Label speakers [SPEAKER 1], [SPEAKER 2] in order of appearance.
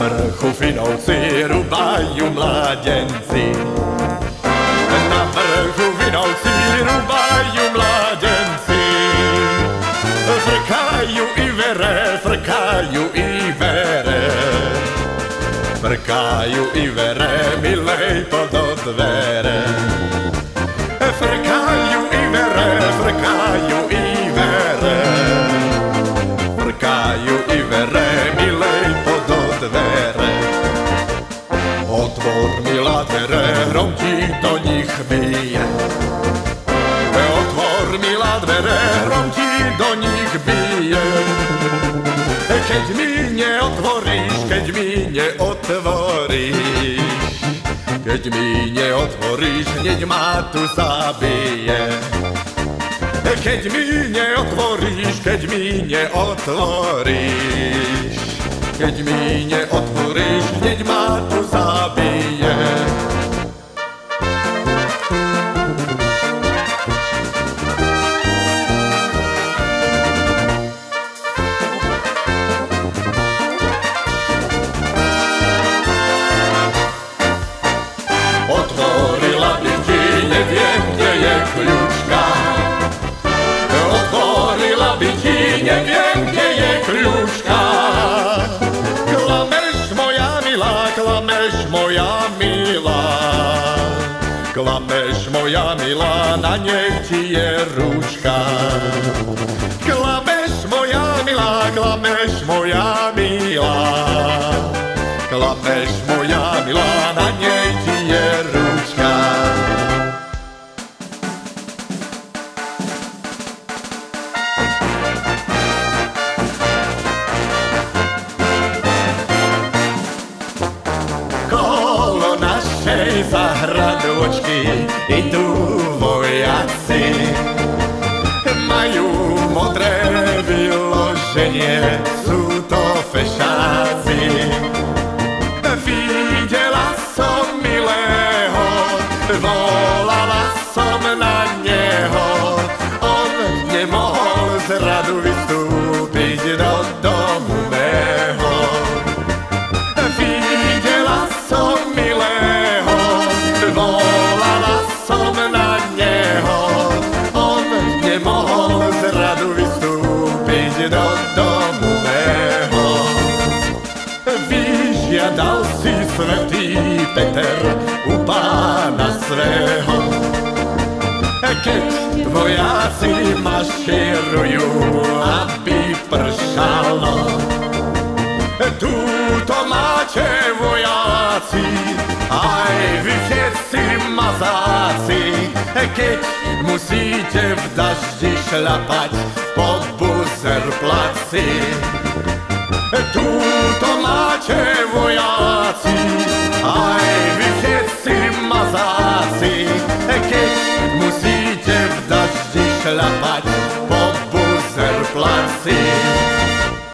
[SPEAKER 1] vrchu Vinovci rubajú mládenci. Na vrchu Vinovci rubajú mládenci. Frkajú i vere, frkajú i vere. Frkajú i vere, milej pod dvere. Frkajú i vere, frkajú i vere. Frkajú i vere, milej pod dvere. Otvor, milá dvere, hrom ti do nich bije. Otvor, milá dvere, hrom ti do nich bije. Keď mi neotvoríš, keď mi neotvoríš, keď mi neotvoríš, hneď ma tu zabije. Keď mi neotvoríš, keď mi neotvoríš, keď mi neotvoríš, hneď ma tu zabije. Otvorila by ti, neviem, kde je kľúčka. Otvorila by ti, neviem, kde je kľúčka. Klameš moja milá, klameš moja milá. Klameš moja milá, na nej ti je rúčka. Klameš moja milá, klameš moja milá. Klameš moja milá, na nej ti je rúčka. Kolo našej zahradočky idú vojaci. Majú modré vyloženie, sú to fešáci. Videla som milého, volala som na neho. On nemohol z radu vystúpiť do domu mého. Videla som milého, volala som na neho. On nemohol z radu vystúpiť do domu mého. Vyžiadal si svätý Peter u pána svého. Keď vojáci mašírujú, aby pršalo. Túto máte vojáci, aj vy všetci mazáci. Keď musíte v daždi šľapať po Buzerplaci. Túto máte vojáci, aj vy všetci mazáci. Keď musíte v daždi šľapať po Buzerplaci.